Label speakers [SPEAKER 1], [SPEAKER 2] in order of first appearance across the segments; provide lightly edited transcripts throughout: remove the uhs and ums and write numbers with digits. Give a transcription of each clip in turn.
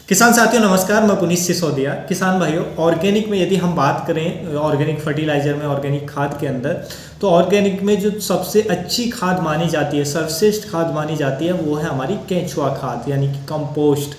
[SPEAKER 1] किसान साथियों नमस्कार, मैं पुनीत सिसोदिया। किसान भाइयों, ऑर्गेनिक में यदि हम बात करें, ऑर्गेनिक फर्टिलाइजर में, ऑर्गेनिक खाद के अंदर, तो ऑर्गेनिक में जो सबसे अच्छी खाद मानी जाती है, सर्वश्रेष्ठ खाद मानी जाती है, वो है हमारी केंचुआ खाद यानी कि कंपोस्ट।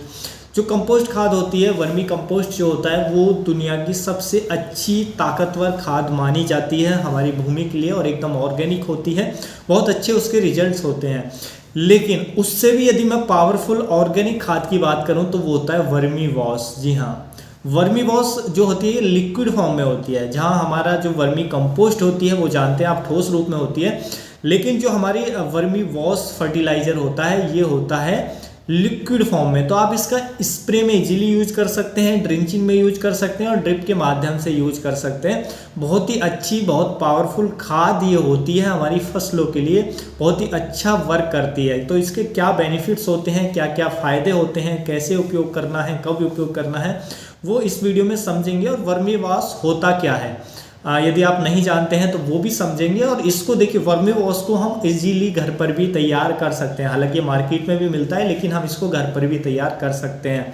[SPEAKER 1] जो कंपोस्ट खाद होती है, वर्मी कंपोस्ट जो होता है, वो दुनिया की सबसे अच्छी ताकतवर खाद मानी जाती है हमारी भूमि के लिए और एकदम ऑर्गेनिक होती है। बहुत अच्छे उसके रिजल्ट्स होते हैं। लेकिन उससे भी यदि मैं पावरफुल ऑर्गेनिक खाद की बात करूं तो वो होता है वर्मी वॉश। जी हाँ, वर्मी वॉश जो होती है लिक्विड फॉर्म में होती है। जहां हमारा जो वर्मी कंपोस्ट होती है वो जानते हैं आप ठोस रूप में होती है, लेकिन जो हमारी वर्मी वॉश फर्टिलाइजर होता है ये होता है लिक्विड फॉर्म में। तो आप इसका स्प्रे में इजीली यूज कर सकते हैं, ड्रिंचिंग में यूज कर सकते हैं और ड्रिप के माध्यम से यूज कर सकते हैं। बहुत ही अच्छी, बहुत पावरफुल खाद ये होती है हमारी फसलों के लिए, बहुत ही अच्छा वर्क करती है। तो इसके क्या बेनिफिट्स होते हैं, क्या क्या फ़ायदे होते हैं, कैसे उपयोग करना है, कब उपयोग करना है, वो इस वीडियो में समझेंगे। और वर्मी वॉश होता क्या है यदि आप नहीं जानते हैं तो वो भी समझेंगे। और इसको देखिए, वर्मी वॉश को हम इजीली घर पर भी तैयार कर सकते हैं। हालांकि मार्केट में भी मिलता है, लेकिन हम इसको घर पर भी तैयार कर सकते हैं।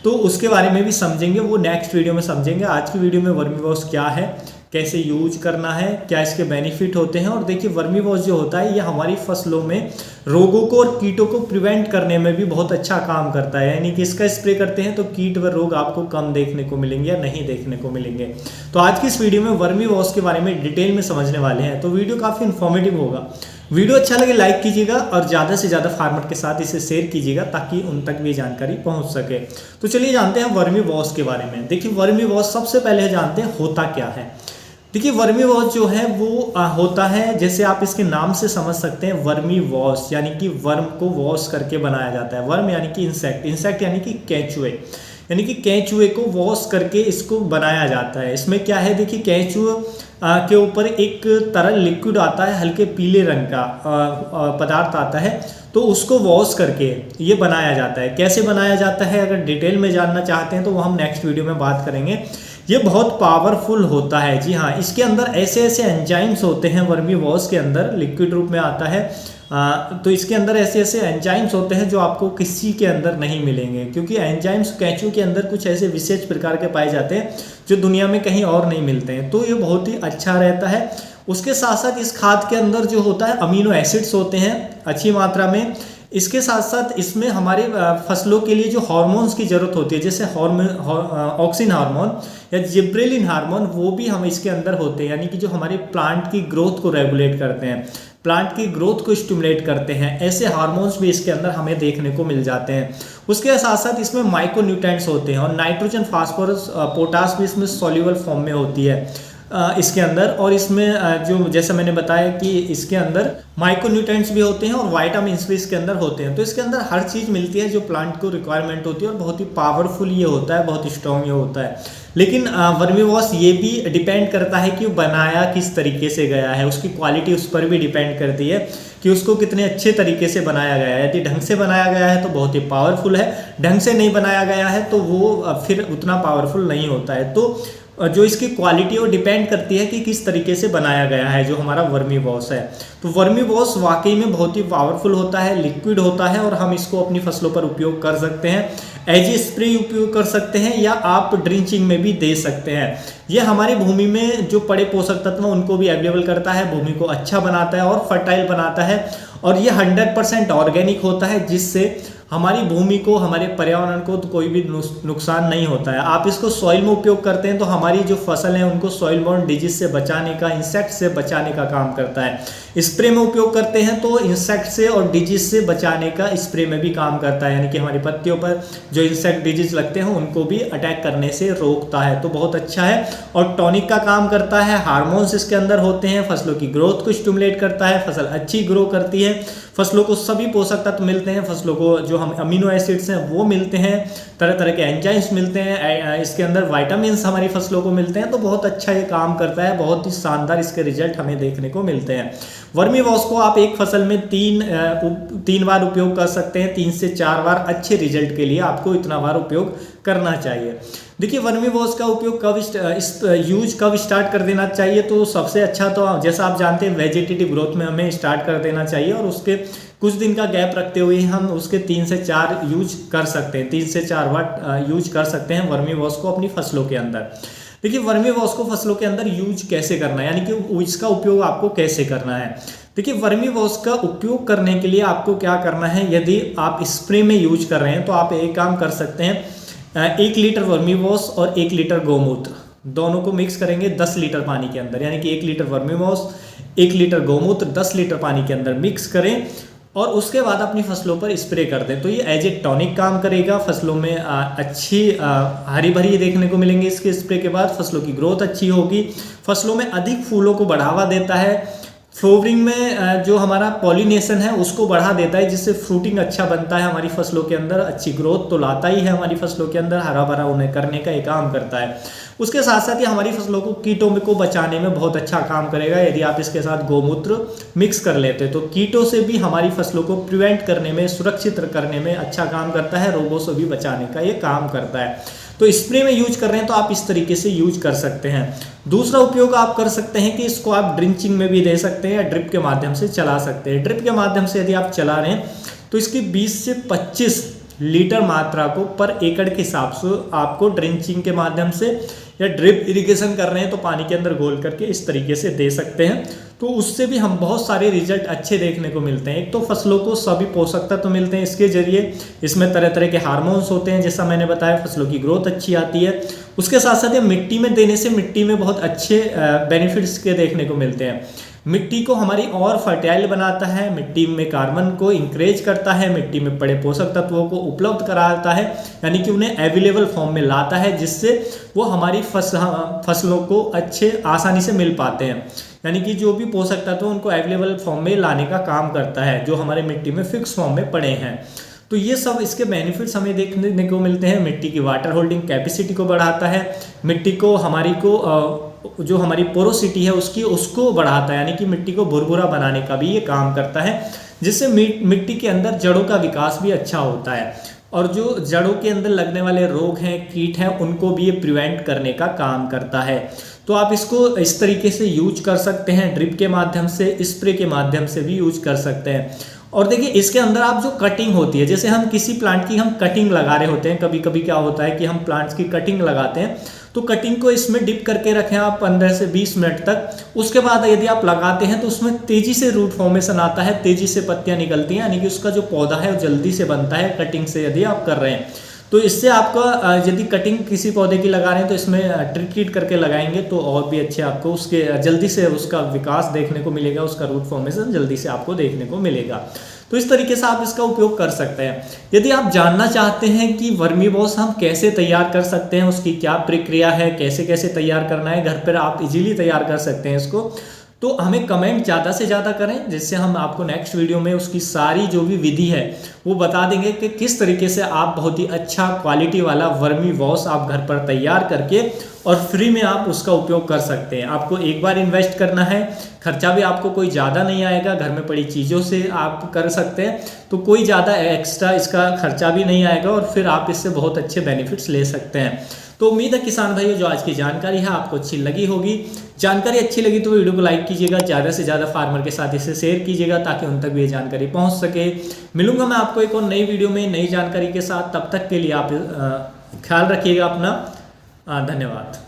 [SPEAKER 1] तो उसके बारे में भी समझेंगे, वो नेक्स्ट वीडियो में समझेंगे। आज की वीडियो में वर्मी वॉश क्या है, कैसे यूज करना है, क्या इसके बेनिफिट होते हैं। और देखिए, वर्मी वॉश जो होता है ये हमारी फसलों में रोगों को और कीटों को प्रिवेंट करने में भी बहुत अच्छा काम करता है। यानी कि इसका स्प्रे करते हैं तो कीट व रोग आपको कम देखने को मिलेंगे या नहीं देखने को मिलेंगे। तो आज की इस वीडियो में वर्मी वॉश के बारे में डिटेल में समझने वाले हैं। तो वीडियो काफ़ी इन्फॉर्मेटिव होगा। वीडियो अच्छा लगे लाइक कीजिएगा और ज़्यादा से ज़्यादा फार्मर के साथ इसे शेयर कीजिएगा ताकि उन तक भी जानकारी पहुंच सके। तो चलिए जानते हैं वर्मी वॉश के बारे में। देखिए, वर्मी वॉश सबसे पहले जानते हैं होता क्या है। देखिए, वर्मी वॉश जो है वो होता है, जैसे आप इसके नाम से समझ सकते हैं, वर्मी वॉश यानी कि वर्म को वॉश करके बनाया जाता है। वर्म यानी कि इंसेक्ट, इंसेक्ट यानी कि केंचुए, यानी कि केंचुए को वॉश करके इसको बनाया जाता है। इसमें क्या है, देखिए, केंचुए के ऊपर एक तरल लिक्विड आता है, हल्के पीले रंग का पदार्थ आता है, तो उसको वॉश करके ये बनाया जाता है। कैसे बनाया जाता है, अगर डिटेल में जानना चाहते हैं तो वो हम नेक्स्ट वीडियो में बात करेंगे। ये बहुत पावरफुल होता है। जी हाँ, इसके अंदर ऐसे ऐसे एंजाइम्स होते हैं, वर्मी वॉश के अंदर लिक्विड रूप में आता है। तो इसके अंदर ऐसे ऐसे एंजाइम्स होते हैं जो आपको किसी के अंदर नहीं मिलेंगे, क्योंकि एंजाइम्स केंचुए के अंदर कुछ ऐसे विशेष प्रकार के पाए जाते हैं जो दुनिया में कहीं और नहीं मिलते हैं। तो ये बहुत ही अच्छा रहता है। उसके साथ साथ इस खाद के अंदर जो होता है अमीनो एसिड्स होते हैं अच्छी मात्रा में। इसके साथ साथ इसमें हमारे फसलों के लिए जो हार्मोन्स की ज़रूरत होती है, जैसे ऑक्सिन हार्मोन या जिब्रेलिन हार्मोन, वो भी हम इसके अंदर होते हैं। यानी कि जो हमारे प्लांट की ग्रोथ को रेगुलेट करते हैं, प्लांट की ग्रोथ को स्टिमुलेट करते हैं, ऐसे हार्मोन्स भी इसके अंदर हमें देखने को मिल जाते हैं। उसके साथ साथ इसमें माइक्रोन्यूट्रिएंट्स होते हैं और नाइट्रोजन, फास्फोरस, पोटास भी इसमें सॉल्युबल फॉर्म में होती है इसके अंदर। और इसमें जो जैसा मैंने बताया कि इसके अंदर माइक्रोन्यूट्रिएंट्स भी होते हैं और विटामिन भी इसके अंदर होते हैं। तो इसके अंदर हर चीज़ मिलती है जो प्लांट को रिक्वायरमेंट होती है और बहुत ही पावरफुल ये होता है, बहुत स्ट्रॉन्ग ये होता है। लेकिन वर्मी वॉश ये भी डिपेंड करता है कि बनाया किस तरीके से गया है, उसकी क्वालिटी उस पर भी डिपेंड करती है कि उसको कितने अच्छे तरीके से बनाया गया है। यदि ढंग से बनाया गया है तो बहुत ही पावरफुल है, ढंग से नहीं बनाया गया है तो वो फिर उतना पावरफुल नहीं होता है। तो जो इसकी क्वालिटी वो डिपेंड करती है कि किस तरीके से बनाया गया है जो हमारा वर्मी वॉश है। तो वर्मी वॉश वाकई में बहुत ही पावरफुल होता है, लिक्विड होता है और हम इसको अपनी फसलों पर उपयोग कर सकते हैं। एज ए स्प्रे उपयोग कर सकते हैं या आप ड्रिंचिंग में भी दे सकते हैं। ये हमारी भूमि में जो पड़े पोषक तत्व उनको भी अवेलेबल करता है, भूमि को अच्छा बनाता है और फर्टाइल बनाता है। और ये 100% ऑर्गेनिक होता है, जिससे हमारी भूमि को, हमारे पर्यावरण को तो कोई भी नुकसान नहीं होता है। आप इसको सॉइल में उपयोग करते हैं तो हमारी जो फसल है उनको सॉइल बॉर्न डिजीज से बचाने का, इंसेक्ट से बचाने का काम करता है। स्प्रे में उपयोग करते हैं तो इंसेक्ट से और डिजीज से बचाने का स्प्रे में भी काम करता है। यानी कि हमारी पत्तियों पर जो इंसेक्ट डिजीज लगते हैं उनको भी अटैक करने से रोकता है। तो बहुत अच्छा है और टॉनिक का काम करता है। हार्मोन्स इसके अंदर होते हैं, फसलों की ग्रोथ को स्टिमुलेट करता है, फसल अच्छी ग्रो करती है, फसलों को सभी पोषक तत्व मिलते हैं, फसलों को जो हम अमीनो एसिड्स हैं वो मिलते हैं, तरह तरह के एंजाइम्स मिलते हैं, इसके अंदर विटामिन्स हमारी फसलों को मिलते हैं। तो बहुत अच्छा ये काम करता है, बहुत ही शानदार इसके रिजल्ट हमें देखने को मिलते हैं। वर्मी वॉश को आप एक फसल में तीन बार उपयोग कर सकते हैं, 3 से 4 बार। अच्छे रिजल्ट के लिए आपको इतना बार उपयोग करना चाहिए। देखिए, वर्मी वॉश का उपयोग यूज कब स्टार्ट कर देना चाहिए, तो सबसे अच्छा तो जैसा आप जानते हैं वेजिटेटिव ग्रोथ में हमें स्टार्ट कर देना चाहिए और उसके कुछ दिन का गैप रखते हुए हम उसके 3 से 4 यूज कर सकते हैं, 3 से 4 बार यूज कर सकते हैं वर्मी वॉश को अपनी फसलों के अंदर। देखिए वर्मी वॉश को फसलों के अंदर यूज कैसे करना है, यानी कि इसका उपयोग आपको कैसे करना है। देखिए वर्मी वॉश का उपयोग करने के लिए आपको क्या करना है, यदि आप स्प्रे में यूज कर रहे हैं तो आप एक काम कर सकते हैं, 1 लीटर वर्मी वॉश और 1 लीटर गौमूत्र दोनों को मिक्स करेंगे 10 लीटर पानी के अंदर, यानी कि 1 लीटर वर्मी वॉश 1 लीटर गौमूत्र 10 लीटर पानी के अंदर मिक्स करें और उसके बाद अपनी फसलों पर स्प्रे कर दें। तो ये एज ए टॉनिक काम करेगा, फसलों में अच्छी हरी भरी देखने को मिलेंगे। इसके स्प्रे के बाद फसलों की ग्रोथ अच्छी होगी, फसलों में अधिक फूलों को बढ़ावा देता है, फ्लावरिंग में जो हमारा पॉलिनेशन है उसको बढ़ा देता है, जिससे फ्रूटिंग अच्छा बनता है हमारी फसलों के अंदर, अच्छी ग्रोथ तो लाता ही है हमारी फसलों के अंदर, हरा भरा उन्हें करने का ये काम करता है। उसके साथ साथ ये हमारी फसलों को कीटों को बचाने में बहुत अच्छा काम करेगा। यदि आप इसके साथ गौमूत्र मिक्स कर लेते तो कीटों से भी हमारी फसलों को प्रिवेंट करने में, सुरक्षित करने में अच्छा काम करता है, रोगों से भी बचाने का ये काम करता है। तो स्प्रे में यूज कर रहे हैं तो आप इस तरीके से यूज कर सकते हैं। दूसरा उपयोग आप कर सकते हैं कि इसको आप ड्रिंचिंग में भी दे सकते हैं या ड्रिप के माध्यम से चला सकते हैं। ड्रिप के माध्यम से यदि आप चला रहे हैं तो इसकी 20 से 25 लीटर मात्रा को पर एकड़ के हिसाब से आपको ड्रिंचिंग के माध्यम से या ड्रिप इरिगेशन कर रहे हैं तो पानी के अंदर घोल करके इस तरीके से दे सकते हैं। तो उससे भी हम बहुत सारे रिजल्ट अच्छे देखने को मिलते हैं। एक तो फसलों को सभी पोषक तत्व मिलते हैं इसके जरिए, इसमें तरह तरह के हार्मोन्स होते हैं, जैसा मैंने बताया फसलों की ग्रोथ अच्छी आती है। उसके साथ साथ ये मिट्टी में देने से मिट्टी में बहुत अच्छे बेनिफिट्स के देखने को मिलते हैं। मिट्टी को हमारी और फर्टाइल बनाता है, मिट्टी में कार्बन को इंक्रेज करता है, मिट्टी में पड़े पोषक तत्वों को उपलब्ध कराता है, यानी कि उन्हें अवेलेबल फॉर्म में लाता है, जिससे वो हमारी फसलों को अच्छे आसानी से मिल पाते हैं। यानी कि जो भी पोषक तत्व उनको अवेलेबल फॉर्म में लाने का काम करता है, जो हमारे मिट्टी में फिक्स फॉर्म में पड़े हैं। तो ये सब इसके बेनिफिट्स हमें देखने को मिलते हैं। मिट्टी की वाटर होल्डिंग कैपेसिटी को बढ़ाता है, मिट्टी को जो हमारी पोरोसिटी है उसको बढ़ाता है, यानी कि मिट्टी को भुरभुरा बनाने का भी ये काम करता है, जिससे मिट्टी के अंदर जड़ों का विकास भी अच्छा होता है और जो जड़ों के अंदर लगने वाले रोग हैं, कीट हैं, उनको भी ये प्रिवेंट करने का काम करता है। तो आप इसको इस तरीके से यूज कर सकते हैं, ड्रिप के माध्यम से, स्प्रे के माध्यम से भी यूज कर सकते हैं। और देखिए इसके अंदर आप जो कटिंग होती है, जैसे हम किसी प्लांट की हम कटिंग लगा रहे होते हैं, कभी कभी क्या होता है कि हम प्लांट्स की कटिंग लगाते हैं, तो कटिंग को इसमें डिप करके रखें आप 15 से 20 मिनट तक। उसके बाद यदि आप लगाते हैं तो उसमें तेजी से रूट फॉर्मेशन आता है, तेजी से पत्तियां निकलती हैं, यानी कि उसका जो पौधा है वो जल्दी से बनता है कटिंग से यदि आप कर रहे हैं। तो इससे आपका यदि कटिंग किसी पौधे की लगा रहे हैं तो इसमें ट्रीट करके लगाएंगे तो और भी अच्छे आपको उसके जल्दी से उसका विकास देखने को मिलेगा, उसका रूट फॉर्मेशन जल्दी से आपको देखने को मिलेगा। तो इस तरीके से आप इसका उपयोग कर सकते हैं। यदि आप जानना चाहते हैं कि वर्मी वॉश हम कैसे तैयार कर सकते हैं, उसकी क्या प्रक्रिया है, कैसे कैसे तैयार करना है, घर पर आप इजीली तैयार कर सकते हैं इसको, तो हमें कमेंट ज़्यादा से ज़्यादा करें, जिससे हम आपको नेक्स्ट वीडियो में उसकी सारी जो भी विधि है वो बता देंगे कि किस तरीके से आप बहुत ही अच्छा क्वालिटी वाला वर्मी वॉश आप घर पर तैयार करके और फ्री में आप उसका उपयोग कर सकते हैं। आपको एक बार इन्वेस्ट करना है, खर्चा भी आपको कोई ज़्यादा नहीं आएगा, घर में पड़ी चीज़ों से आप कर सकते हैं, तो कोई ज़्यादा एक्स्ट्रा इसका खर्चा भी नहीं आएगा और फिर आप इससे बहुत अच्छे बेनिफिट्स ले सकते हैं। तो उम्मीद है किसान भाइयों जो आज की जानकारी है आपको अच्छी लगी होगी। जानकारी अच्छी लगी तो वीडियो को लाइक कीजिएगा, ज़्यादा से ज़्यादा फार्मर के साथ इसे शेयर कीजिएगा ताकि उन तक भी ये जानकारी पहुंच सके। मिलूंगा मैं आपको एक और नई वीडियो में नई जानकारी के साथ, तब तक के लिए आप ख्याल रखिएगा अपना। धन्यवाद।